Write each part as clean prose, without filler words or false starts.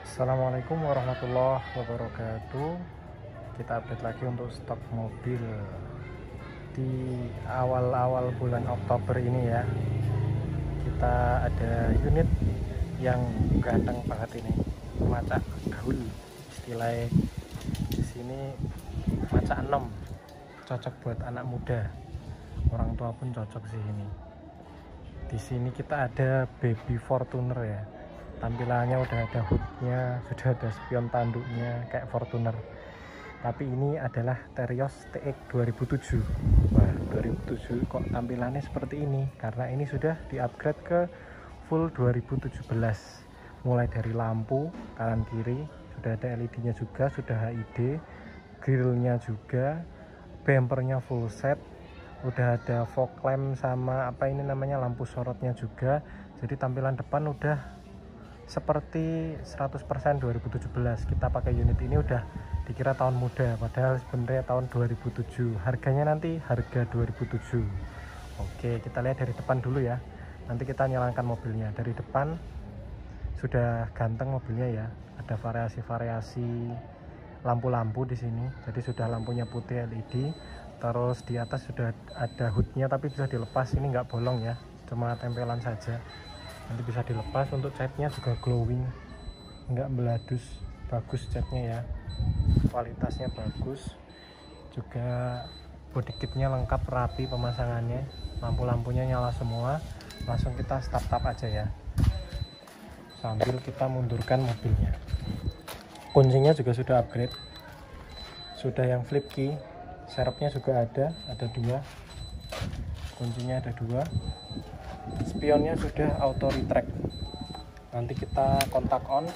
Assalamualaikum warahmatullahi wabarakatuh. Kita update lagi untuk stok mobil di awal-awal bulan Oktober ini ya. Kita ada unit yang ganteng banget ini, macak gaul istilahnya di sini, macak 6, cocok buat anak muda, orang tua pun cocok sih ini. Di sini kita ada baby Fortuner ya, tampilannya udah ada hoodnya, sudah ada spion tanduknya kayak Fortuner, tapi ini adalah Terios TX 2007. Wah, 2007 kok tampilannya seperti ini? Karena ini sudah di upgrade ke full 2017, mulai dari lampu kanan kiri sudah ada LED nya juga, sudah HID, grillnya juga, bumpernya full set, udah ada fog lamp sama apa ini namanya, lampu sorotnya juga. Jadi tampilan depan udah seperti 100% 2017. Kita pakai unit ini udah dikira tahun muda, padahal sebenarnya tahun 2007. Harganya nanti harga 2007. Oke, kita lihat dari depan dulu ya, nanti kita nyalakan mobilnya. Dari depan sudah ganteng mobilnya ya, ada variasi-variasi lampu-lampu di sini. Jadi sudah lampunya putih LED, terus di atas sudah ada hoodnya tapi bisa dilepas, ini nggak bolong ya, cuma tempelan saja, nanti bisa dilepas. Untuk catnya juga glowing, nggak beladus, bagus catnya ya, kualitasnya bagus juga. Body kitnya lengkap, rapi pemasangannya, lampu-lampunya nyala semua. Langsung kita start aja ya, sambil kita mundurkan mobilnya. Kuncinya juga sudah upgrade, sudah yang flip key, serepnya juga ada 2, kuncinya ada 2, spionnya sudah auto retract. Nanti kita kontak on,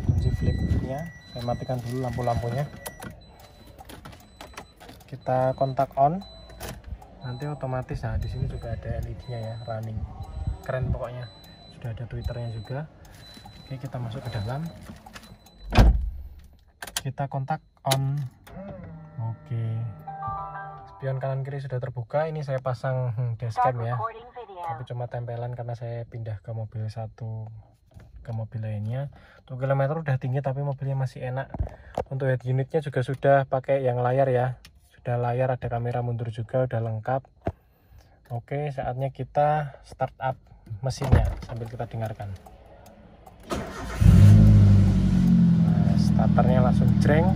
kunci flipnya saya matikan dulu lampu-lampunya, kita kontak on, nanti otomatis. Nah, di sini juga ada LED-nya ya, running, keren pokoknya. Sudah ada twitternya juga. Oke, kita masuk ke dalam, kita kontak on. Oke, spion kanan kiri sudah terbuka. Ini saya pasang dashcam ya, tapi cuma tempelan karena saya pindah ke mobil satu ke mobil lainnya. Untuk kilometer udah tinggi tapi mobilnya masih enak. Untuk head unitnya juga sudah pakai yang layar ya, sudah layar, ada kamera mundur juga, udah lengkap. Oke, saatnya kita start up mesinnya sambil kita dengarkan. Nah, starternya langsung jreng,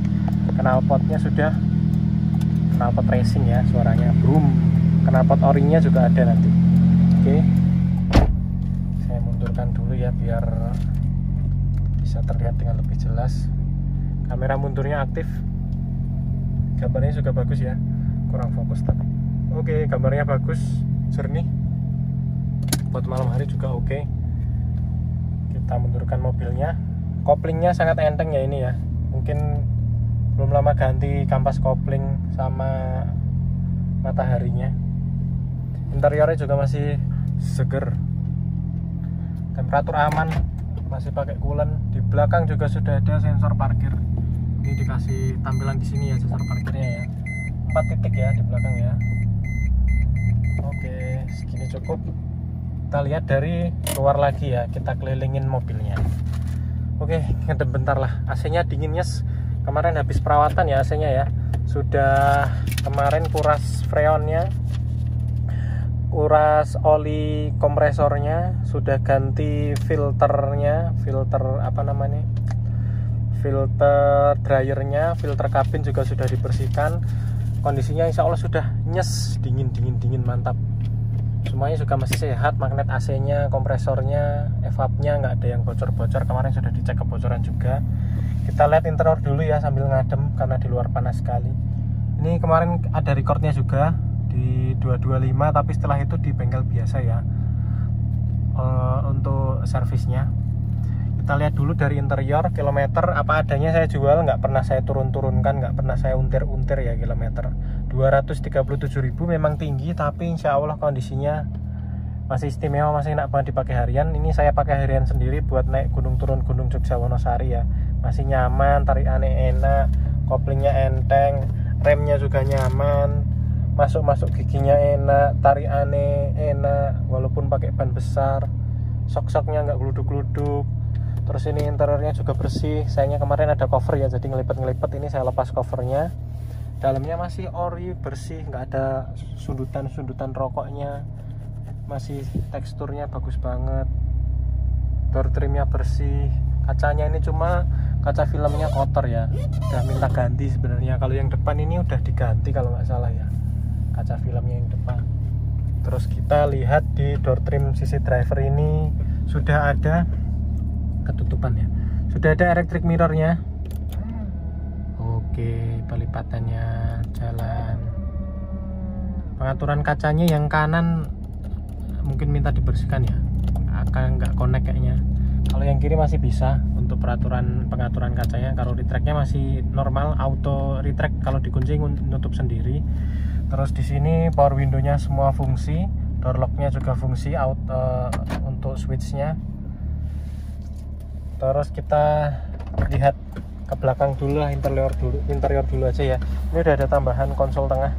knalpotnya sudah knalpot racing ya, suaranya boom. Knalpot orinya juga ada nanti. Oke, saya mundurkan dulu ya biar bisa terlihat dengan lebih jelas. Kamera mundurnya aktif, gambarnya juga bagus ya, kurang fokus tapi oke, gambarnya bagus, jernih, buat malam hari juga oke. Kita mundurkan mobilnya. Koplingnya sangat enteng ya ini ya, mungkin belum lama ganti kampas kopling sama mataharinya. Interiornya juga masih seger, temperatur aman, masih pakai coolant. Di belakang juga sudah ada sensor parkir, ini dikasih tampilan di sini ya, sensor parkirnya ya, 4 titik ya di belakang ya. Oke, segini cukup. Kita lihat dari luar lagi ya, kita kelilingin mobilnya. Oke, ngedep bentar lah. AC-nya dingin yes. Kemarin habis perawatan ya AC-nya ya, sudah kemarin kuras freonnya, kuras oli kompresornya, sudah ganti filternya, filter apa namanya, filter dryernya, filter kabin juga sudah dibersihkan. Kondisinya insya Allah sudah nyes, dingin mantap. Semuanya juga masih sehat, magnet AC-nya, kompresornya, evapnya nggak ada yang bocor-bocor. Kemarin sudah dicek kebocoran juga. Kita lihat interior dulu ya sambil ngadem karena di luar panas sekali. Ini kemarin ada recordnya juga di 225, tapi setelah itu di bengkel biasa ya, untuk servisnya. Kita lihat dulu dari interior. Kilometer apa adanya saya jual, nggak pernah saya turun-turunkan, nggak pernah saya untir-untir ya. Kilometer 237.000 memang tinggi, tapi insya Allah kondisinya masih istimewa, masih enak banget dipakai harian. Ini saya pakai harian sendiri buat naik gunung turun gunung Jogja Wonosari ya, masih nyaman, tarikannya enak, koplingnya enteng, remnya juga nyaman, masuk giginya enak, tarikannya enak walaupun pakai ban besar, sok-soknya nggak gluduk-gluduk. Terus ini interiornya juga bersih. Sayangnya kemarin ada cover ya, jadi ngelipet-ngelipet. Ini saya lepas covernya. Dalamnya masih ori, bersih, nggak ada sundutan-sundutan rokoknya. Masih teksturnya bagus banget. Door trimnya bersih. Kacanya ini cuma kaca filmnya kotor ya. Udah minta ganti sebenarnya. Kalau yang depan ini udah diganti kalau nggak salah ya. Kaca filmnya yang depan. Terus kita lihat di door trim sisi driver ini sudah ada ketutupan ya. Sudah ada electric mirrornya. Oke, pelipatannya jalan. Pengaturan kacanya yang kanan mungkin minta dibersihkan ya. Akan nggak connect kayaknya. Kalau yang kiri masih bisa untuk pengaturan kacanya. Kalau retract-nya masih normal, auto retract. Kalau dikunci nutup sendiri. Terus di sini power window-nya semua fungsi. Door lock-nya juga fungsi untuk switch-nya. Terus kita lihat ke belakang dulu lah, interior dulu aja ya. Ini udah ada tambahan konsol tengah.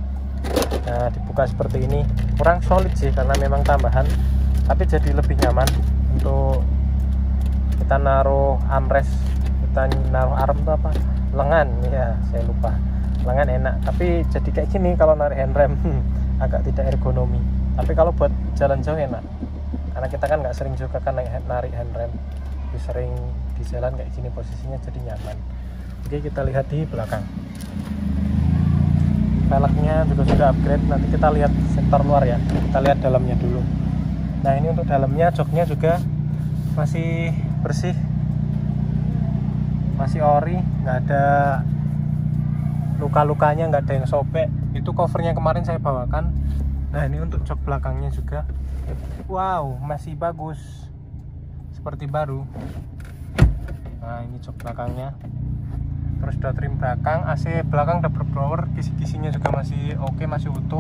Nah, dibuka seperti ini. Kurang solid sih karena memang tambahan, tapi jadi lebih nyaman untuk kita naruh armrest, kita naruh arm tuh apa? Lengan ya, saya lupa. Lengan enak, tapi jadi kayak gini kalau narik handrem agak tidak ergonomi. Tapi kalau buat jalan jauh enak. Karena kita kan nggak sering juga kan narik handrem. Sering di jalan kayak gini posisinya jadi nyaman. Oke, kita lihat di belakang. Velgnya juga sudah upgrade. Nanti kita lihat sektor luar ya. Kita lihat dalamnya dulu. Nah, ini untuk dalamnya, joknya juga masih bersih, masih ori, nggak ada luka-lukanya, nggak ada yang sobek. Itu covernya kemarin saya bawakan. Nah, ini untuk jok belakangnya juga. Wow, masih bagus. Seperti baru. Nah, ini jok belakangnya. Terus door trim belakang, AC belakang double blower, kisi-kisinya juga masih oke, masih utuh.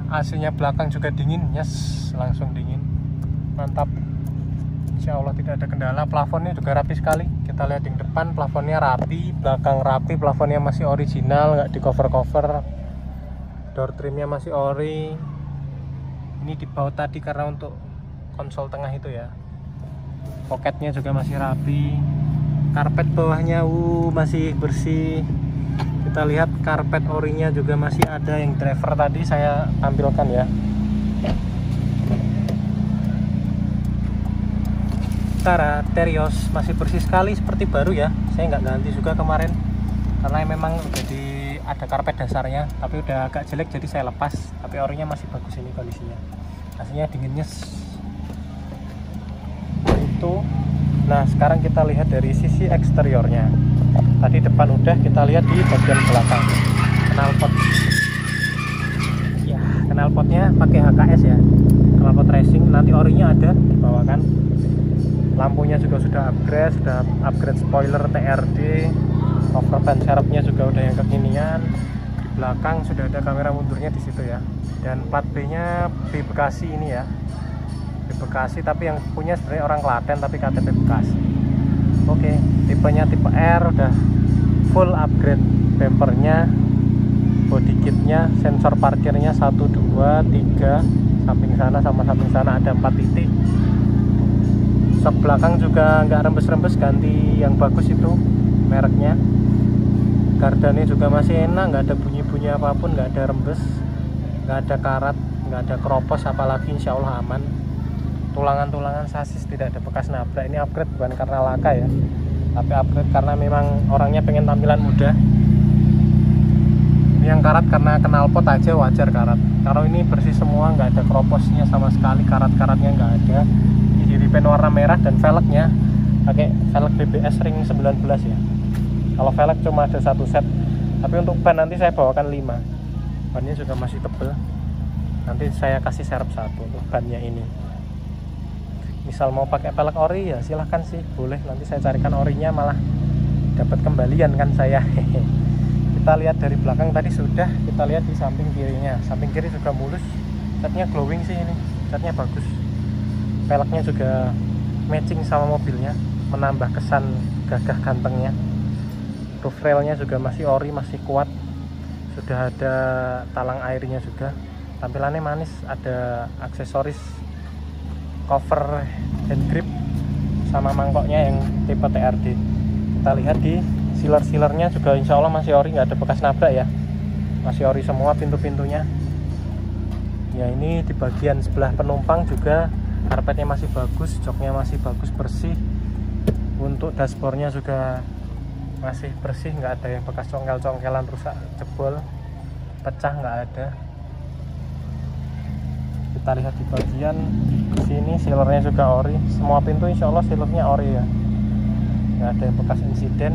AC-nya belakang juga dingin, yes, langsung dingin. Mantap. Insya Allah tidak ada kendala. Plafonnya juga rapi sekali. Kita lihat yang depan, plafonnya rapi, belakang rapi, plafonnya masih original, nggak di cover-cover. Door trimnya masih ori. Ini dibaut tadi karena untuk konsol tengah itu ya. Poketnya juga masih rapi. Karpet bawahnya masih bersih. Kita lihat karpet orinya juga masih ada. Yang driver tadi saya tampilkan ya. Tara Terios masih bersih sekali seperti baru ya. Saya nggak ganti juga kemarin karena memang jadi ada karpet dasarnya, tapi udah agak jelek jadi saya lepas. Tapi orinya masih bagus ini kondisinya. Aslinya dinginnya itu. Nah, sekarang kita lihat dari sisi eksteriornya. Tadi depan udah, kita lihat di bagian belakang. Knalpot. Ya, knalpotnya pakai HKS ya. Knalpot racing, nanti orinya ada dibawakan. Lampunya juga sudah upgrade spoiler TRD. Cover ban serepnya juga udah yang kekinian. Di belakang sudah ada kamera mundurnya di situ ya. Dan plat B-nya B Bekasi ini ya. Di Bekasi, tapi yang punya sebenarnya orang Klaten tapi KTP Bekasi. Oke, tipenya tipe R, udah full upgrade. Bumpernya, body kitnya, sensor parkirnya 1, 2, 3, samping sana sama samping sana ada 4 titik. Sok belakang juga nggak rembes-rembes, ganti yang bagus itu mereknya. Gardannya juga masih enak, nggak ada bunyi-bunyi apapun, nggak ada rembes, nggak ada karat, nggak ada keropos, apalagi insya Allah aman. Tulangan-tulangan sasis tidak ada bekas nabrak. Ini upgrade bukan karena laka ya, tapi upgrade karena memang orangnya pengen tampilan muda. Ini yang karat karena knalpot aja, wajar karat. Kalau ini bersih semua, nggak ada keroposnya sama sekali, karat-karatnya nggak ada. Ini di repaint warna merah dan velgnya pakai velg BBS ring 19 ya. Kalau velg cuma ada 1 set, tapi untuk ban nanti saya bawakan 5. Bannya juga masih tebel. Nanti saya kasih serep 1 untuk bannya ini. Misal mau pakai velg ori ya silahkan sih, boleh. Nanti saya carikan orinya, malah dapat kembalian kan saya. Kita lihat dari belakang tadi sudah, kita lihat di samping kirinya. Samping kiri juga mulus, catnya glowing sih ini, catnya bagus. Velgnya juga matching sama mobilnya, menambah kesan gagah gantengnya. Roof railnya juga masih ori, masih kuat. Sudah ada talang airnya juga. Tampilannya manis, ada aksesoris cover hand grip sama mangkoknya yang tipe TRD. Kita lihat di sealer-sealernya juga insya Allah masih ori, nggak ada bekas nabrak ya, masih ori semua pintu-pintunya ya. Ini di bagian sebelah penumpang juga karpetnya masih bagus, joknya masih bagus bersih. Untuk dashboardnya juga masih bersih, nggak ada yang bekas congkel-congkelan rusak, jebol, pecah, nggak ada. Kita lihat di bagian sini sealernya juga ori, semua pintu insya Allah sealernya ori ya, nggak ada yang bekas insiden,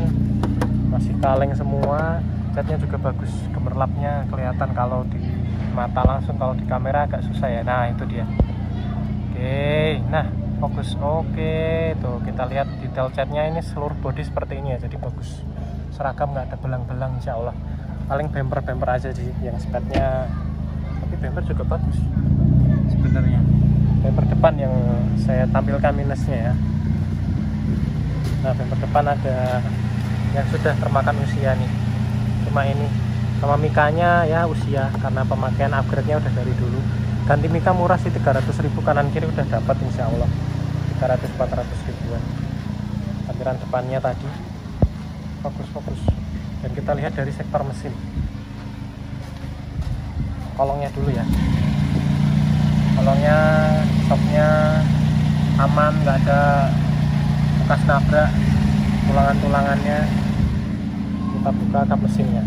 masih kaleng semua. Catnya juga bagus, gemerlapnya kelihatan kalau di mata langsung, kalau di kamera agak susah ya. Nah itu dia. Oke, nah fokus. Oke, tuh kita lihat detail catnya, ini seluruh body seperti ini ya, jadi bagus, seragam, nggak ada belang-belang insya Allah. Paling bumper aja sih yang spatnya, tapi bumper juga bagus sebenarnya. Bumper depan yang saya tampilkan minusnya ya. Nah bumper depan ada yang sudah termakan usia nih, cuma ini sama mikanya ya usia, karena pemakaian upgrade-nya udah dari dulu. Ganti mika murah sih, 300.000 kanan kiri udah dapat insya Allah, 300-400 ribuan. Tampilan depannya tadi fokus. Dan kita lihat dari sektor mesin, kolongnya dulu ya. Kolongnya, shocknya aman, nggak ada bekas nabrak. Tulangan-tulangannya, kita buka kap mesinnya.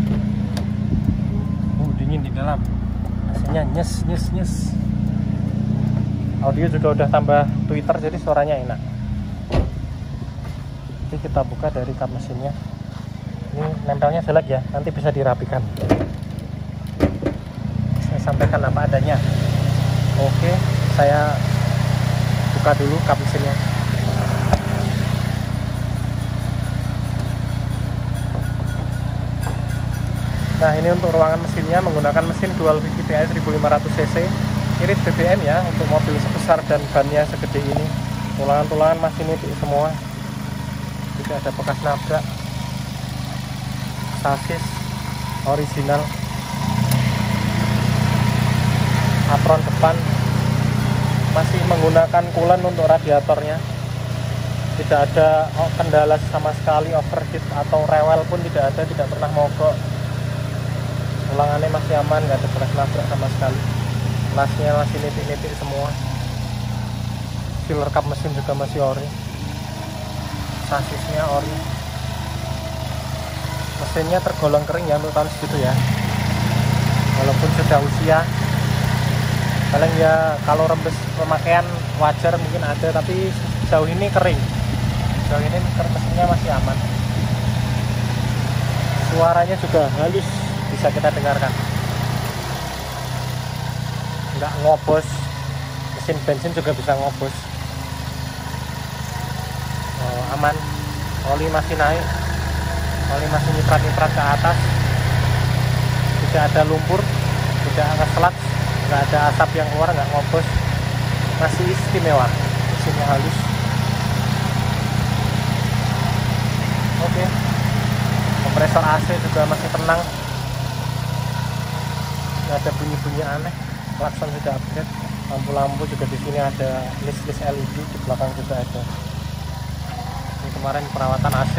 Dingin di dalam, mesinnya nyes. Audio juga udah tambah tweeter, jadi suaranya enak. Jadi kita buka dari kap mesinnya. Ini nempelnya jelek ya, nanti bisa dirapikan. Saya sampaikan apa adanya. Oke, saya buka dulu kap mesinnya. Nah ini untuk ruangan mesinnya menggunakan mesin dual VCTi 1500 cc, irit BBM ya, untuk mobil sebesar dan bannya segede ini. Tulangan-tulangan masih nitik semua, tidak ada bekas nabrak. Sasis original. Apron depan masih menggunakan coolant untuk radiatornya, tidak ada kendala sama sekali, overheat atau rewel pun tidak ada, tidak pernah mogok. Tulangannya masih aman, nggak ada bekas nabrak sama sekali. Lasnya masih nitik-nitik semua. Sealer kap mesin juga masih ori. Sasisnya ori. Mesinnya tergolong kering ya untuk tahun segitu ya, walaupun sudah usia. Paling ya kalau rembes pemakaian wajar mungkin ada, tapi sejauh ini kering. Sejauh ini mesinnya masih aman. Suaranya juga halus, bisa kita dengarkan, nggak ngobos. Mesin bensin juga bisa ngobos. Aman. Oli masih naik, oli masih nyiprat-nyiprat ke atas, tidak ada lumpur, tidak ada selat, nggak ada asap yang keluar, nggak ngobos, masih istimewa, mesinnya halus. Oke. Kompresor AC juga masih tenang, nggak ada bunyi-bunyi aneh. Klakson sudah upgrade, lampu-lampu juga di sini ada list LED, di belakang juga ada. Ini kemarin perawatan AC.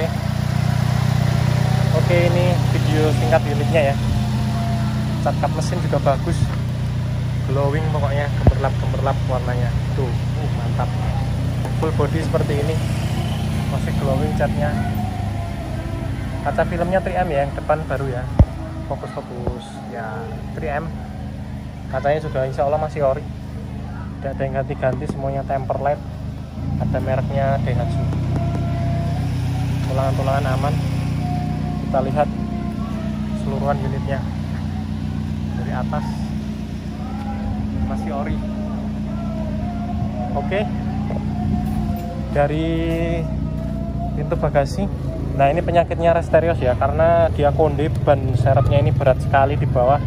Oke, ini video singkat unitnya ya. Cat kap mesin juga bagus, glowing pokoknya, gemerlap warnanya tuh, mantap. Full body seperti ini, masih glowing catnya. Kaca filmnya 3M ya, yang depan baru ya, fokus ya 3M. Kacanya juga insya Allah masih ori, tidak ada yang ganti-ganti, semuanya Temperlate, ada mereknya Daihatsu. Tulangan-tulangan aman. Kita lihat keseluruhan unitnya dari atas masih ori. Oke, dari pintu bagasi. Nah ini penyakitnya Resterios ya, karena dia konde, ban serepnya ini berat sekali di bawah,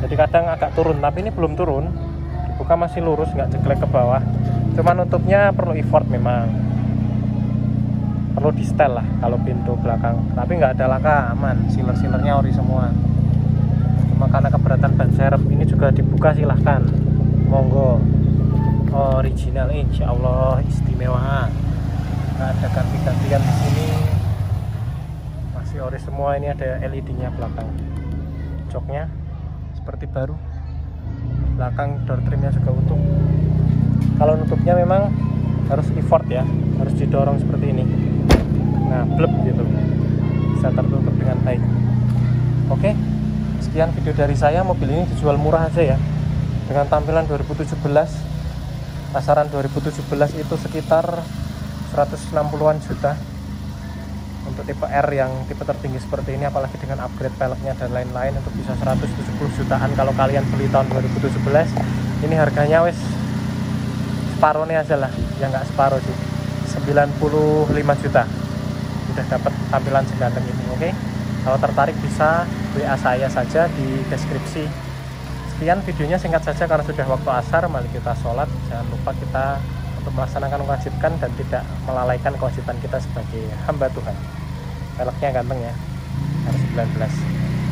jadi kadang agak turun, tapi ini belum turun, dibuka masih lurus, nggak jeglek ke bawah. Cuma nutupnya perlu effort, memang perlu di setel lah kalau pintu belakang, tapi nggak ada laka, aman. Sealer-sealernya ori semua. Cuma karena keberatan ban serep, ini juga dibuka silahkan, monggo. Original insya Allah, istimewa, nggak masih ori semua. Ini ada LED-nya belakang. Joknya seperti baru. Belakang door trimnya juga utuh. Kalau nutupnya memang harus effort ya, harus didorong seperti ini. Nah, blep gitu. Bisa tertutup dengan baik. Oke. Sekian video dari saya. Mobil ini dijual murah aja ya. Dengan tampilan 2017. Pasaran 2017 itu sekitar 160-an juta. Untuk tipe R yang tipe tertinggi seperti ini, apalagi dengan upgrade peleknya dan lain-lain, untuk bisa 170 jutaan kalau kalian beli tahun 2017. Ini harganya wes separuhnya aja lah, ya nggak separuh sih, 95 juta udah dapat tampilan seganteng ini. Oke, kalau tertarik bisa WA saya saja di deskripsi. Sekian videonya, singkat saja karena sudah waktu asar. Mari kita sholat. Jangan lupa kita untuk melaksanakan kewajiban dan tidak melalaikan kewajiban kita sebagai hamba Tuhan. Peleknya ganteng ya, R19.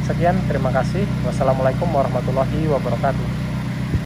Sekian, terima kasih. Wassalamualaikum warahmatullahi wabarakatuh.